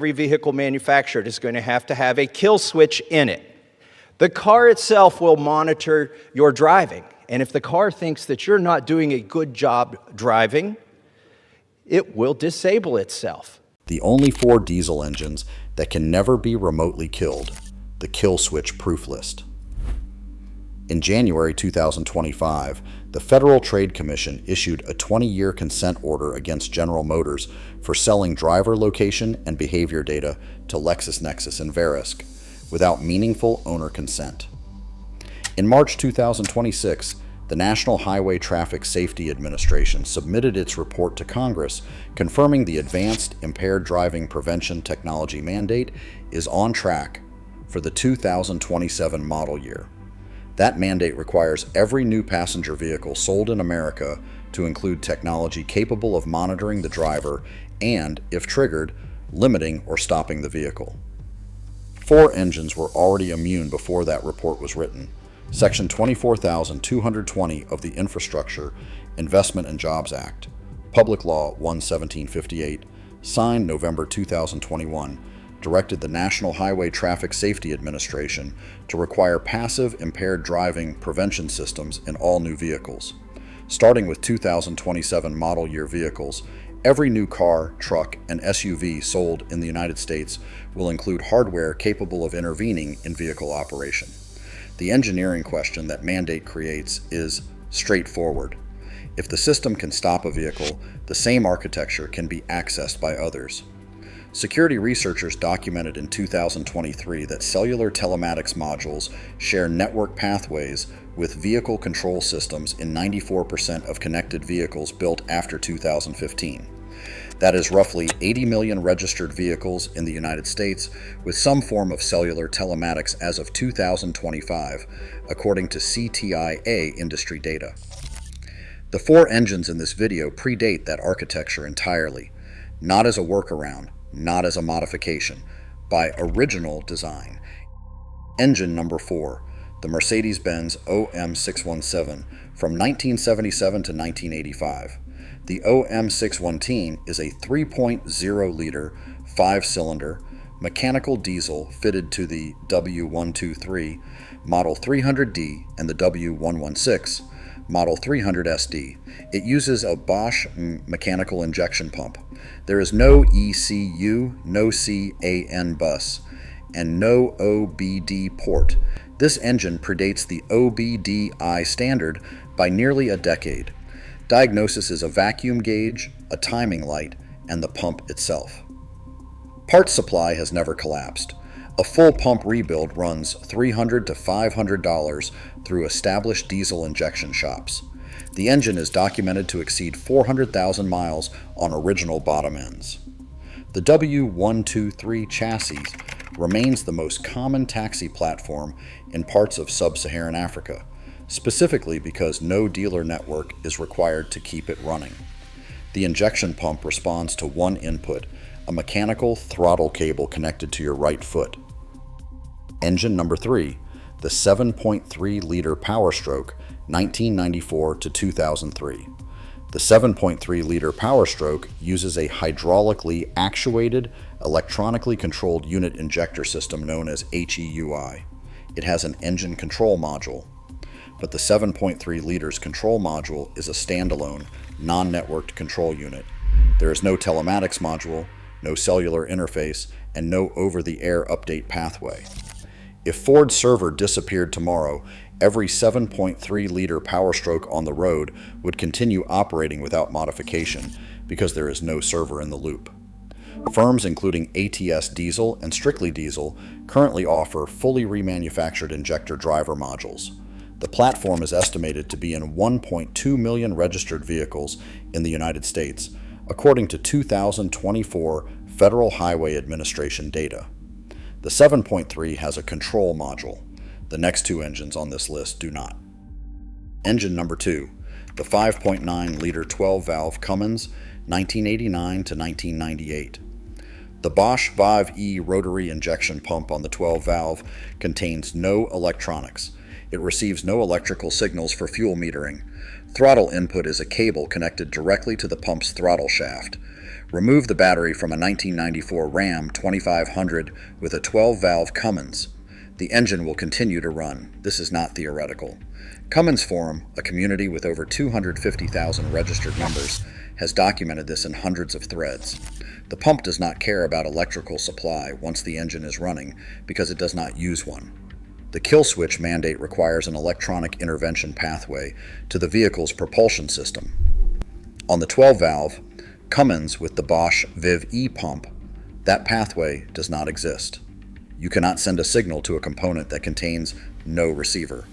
Every vehicle manufactured is going to have a kill switch in it. The car itself will monitor your driving. And if the car thinks that you're not doing a good job driving, it will disable itself. The only 4 diesel engines that can never be remotely killed, the kill switch proof list. In January 2025, the Federal Trade Commission issued a 20-year consent order against General Motors for selling driver location and behavior data to LexisNexis and Verisk without meaningful owner consent. In March 2026, the National Highway Traffic Safety Administration submitted its report to Congress confirming the Advanced Impaired Driving Prevention Technology mandate is on track for the 2027 model year. That mandate requires every new passenger vehicle sold in America to include technology capable of monitoring the driver and, if triggered, limiting or stopping the vehicle. 4 engines were already immune before that report was written. Section 24,220 of the Infrastructure, Investment and Jobs Act, Public Law 11758, signed November 2021, directed the National Highway Traffic Safety Administration to require passive impaired driving prevention systems in all new vehicles. Starting with 2027 model year vehicles, every new car, truck, and SUV sold in the United States will include hardware capable of intervening in vehicle operation. The engineering question that mandate creates is straightforward. If the system can stop a vehicle, the same architecture can be accessed by others. Security researchers documented in 2023 that cellular telematics modules share network pathways with vehicle control systems in 94% of connected vehicles built after 2015. That is roughly 80 million registered vehicles in the United States with some form of cellular telematics as of 2025, according to CTIA industry data. The 4 engines in this video predate that architecture entirely, not as a workaround, not as a modification, by original design. Engine number 4, the Mercedes-Benz OM617 from 1977 to 1985. The OM617 is a 3.0-liter, 5-cylinder, mechanical diesel fitted to the W123, Model 300D, and the W116, Model 300SD. It uses a Bosch mechanical injection pump. There is no ECU, no CAN bus, and no OBD port. This engine predates the OBDI standard by nearly a decade. Diagnosis is a vacuum gauge, a timing light, and the pump itself. Parts supply has never collapsed. A full pump rebuild runs $300 to $500 through established diesel injection shops. The engine is documented to exceed 400,000 miles on original bottom ends. The W123 chassis remains the most common taxi platform in parts of sub-Saharan Africa, specifically because no dealer network is required to keep it running. The injection pump responds to one input, a mechanical throttle cable connected to your right foot. Engine number 3, the 7.3-liter Power Stroke, 1994 to 2003. The 7.3-liter Power Stroke uses a hydraulically actuated, electronically controlled unit injector system known as HEUI. It has an engine control module, but the 7.3 liters control module is a standalone, non-networked control unit. There is no telematics module, no cellular interface, and no over-the-air update pathway. If Ford's server disappeared tomorrow, every 7.3-liter Power Stroke on the road would continue operating without modification because there is no server in the loop. Firms including ATS Diesel and Strictly Diesel currently offer fully remanufactured injector driver modules. The platform is estimated to be in 1.2 million registered vehicles in the United States, according to 2024 Federal Highway Administration data. The 7.3 has a control module. The next 2 engines on this list do not. Engine number 2, the 5.9-liter 12-valve Cummins, 1989 to 1998. The Bosch Vive-E rotary injection pump on the 12-valve contains no electronics. It receives no electrical signals for fuel metering. Throttle input is a cable connected directly to the pump's throttle shaft. Remove the battery from a 1994 Ram 2500 with a 12-valve Cummins. The engine will continue to run. This is not theoretical. Cummins Forum, a community with over 250,000 registered members, has documented this in hundreds of threads. The pump does not care about electrical supply once the engine is running because it does not use one. The kill switch mandate requires an electronic intervention pathway to the vehicle's propulsion system. On the 12-valve Cummins with the Bosch Viv E pump, that pathway does not exist. You cannot send a signal to a component that contains no receiver.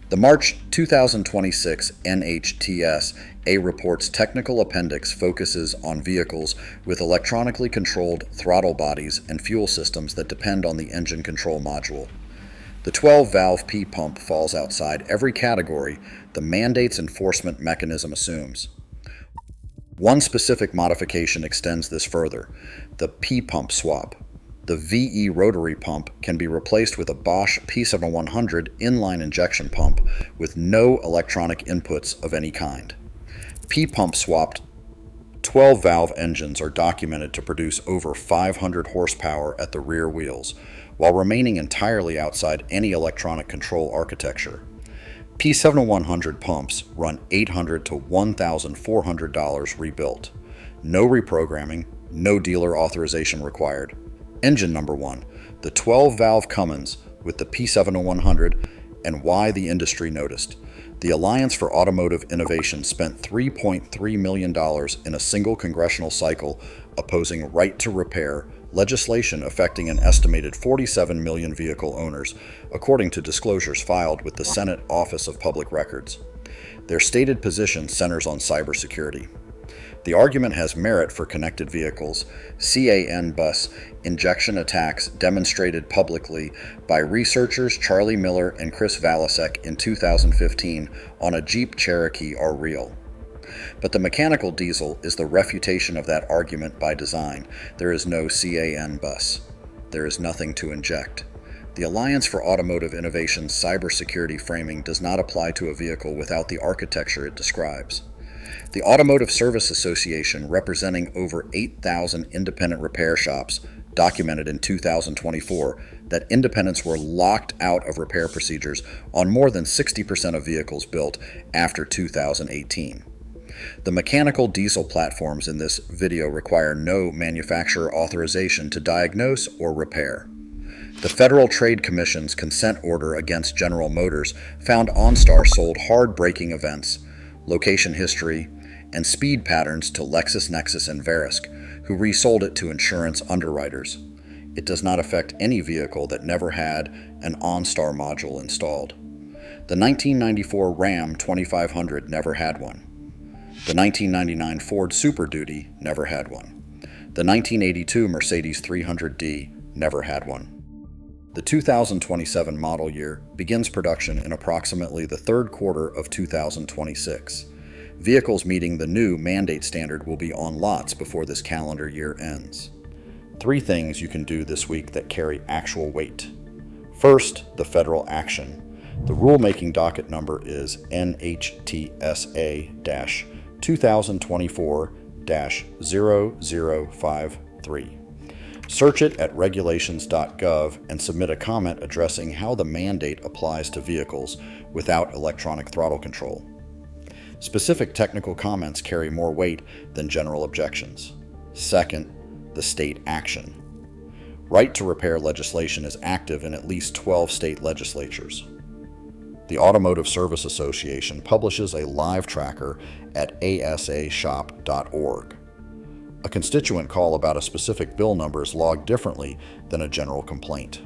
The March 2026 NHTS-A report's technical appendix focuses on vehicles with electronically controlled throttle bodies and fuel systems that depend on the engine control module. The 12-valve P pump falls outside every category the mandate's enforcement mechanism assumes. One specific modification extends this further: the P pump swap. The VE rotary pump can be replaced with a Bosch P7100 inline injection pump with no electronic inputs of any kind. P pump swapped 12-valve engines are documented to produce over 500 horsepower at the rear wheels, while remaining entirely outside any electronic control architecture. P7100 pumps run $800 to $1,400 rebuilt. No reprogramming, no dealer authorization required. Engine number 1, the 12-valve Cummins with the P7100, and why the industry noticed. The Alliance for Automotive Innovation spent $3.3 million in a single congressional cycle opposing right to repair legislation affecting an estimated 47 million vehicle owners, according to disclosures filed with the Senate Office of Public Records. Their stated position centers on cybersecurity. The argument has merit for connected vehicles. CAN bus injection attacks demonstrated publicly by researchers Charlie Miller and Chris Valasek in 2015 on a Jeep Cherokee are real. But the mechanical diesel is the refutation of that argument by design. There is no CAN bus. There is nothing to inject. The Alliance for Automotive Innovation's cybersecurity framing does not apply to a vehicle without the architecture it describes. The Automotive Service Association, representing over 8,000 independent repair shops, documented in 2024 that independents were locked out of repair procedures on more than 60% of vehicles built after 2018. The mechanical diesel platforms in this video require no manufacturer authorization to diagnose or repair. The Federal Trade Commission's consent order against General Motors found OnStar sold hard braking events, location history, and speed patterns to LexisNexis and Verisk, who resold it to insurance underwriters. It does not affect any vehicle that never had an OnStar module installed. The 1994 Ram 2500 never had one. The 1999 Ford Super Duty never had one. The 1982 Mercedes 300D never had one. The 2027 model year begins production in approximately the third quarter of 2026. Vehicles meeting the new mandate standard will be on lots before this calendar year ends. 3 things you can do this week that carry actual weight. First, the federal action. The rulemaking docket number is NHTSA-2024-0053. Search it at regulations.gov and submit a comment addressing how the mandate applies to vehicles without electronic throttle control. Specific technical comments carry more weight than general objections. Second, the state action. Right to repair legislation is active in at least 12 state legislatures. The Automotive Service Association publishes a live tracker at asashop.org. A constituent call about a specific bill number is logged differently than a general complaint.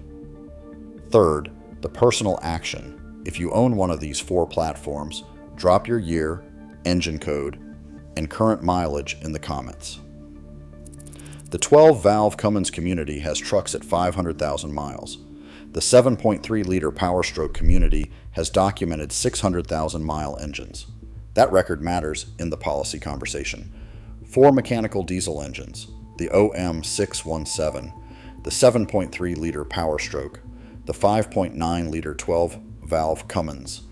Third, the personal action. If you own one of these 4 platforms, drop your year, engine code, and current mileage in the comments. The 12-valve Cummins community has trucks at 500,000 miles. The 7.3-liter Power Stroke community has documented 600,000-mile engines. That record matters in the policy conversation. 4 mechanical diesel engines, the OM617, the 7.3-liter Power Stroke, the 5.9-liter 12-valve Cummins,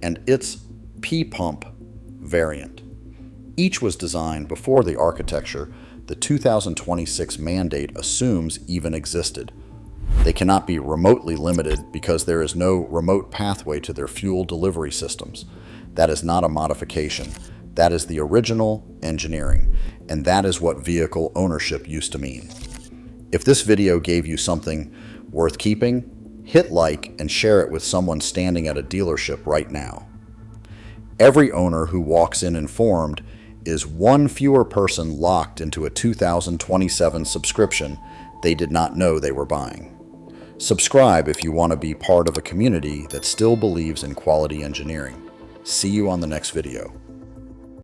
and its P-pump variant. Each was designed before the architecture the 2026 mandate assumes even existed. They cannot be remotely limited because there is no remote pathway to their fuel delivery systems. That is not a modification. That is the original engineering, and that is what vehicle ownership used to mean. If this video gave you something worth keeping, hit like and share it with someone standing at a dealership right now. Every owner who walks in informed is one fewer person locked into a 2027 subscription they did not know they were buying. Subscribe if you want to be part of a community that still believes in quality engineering. See you on the next video.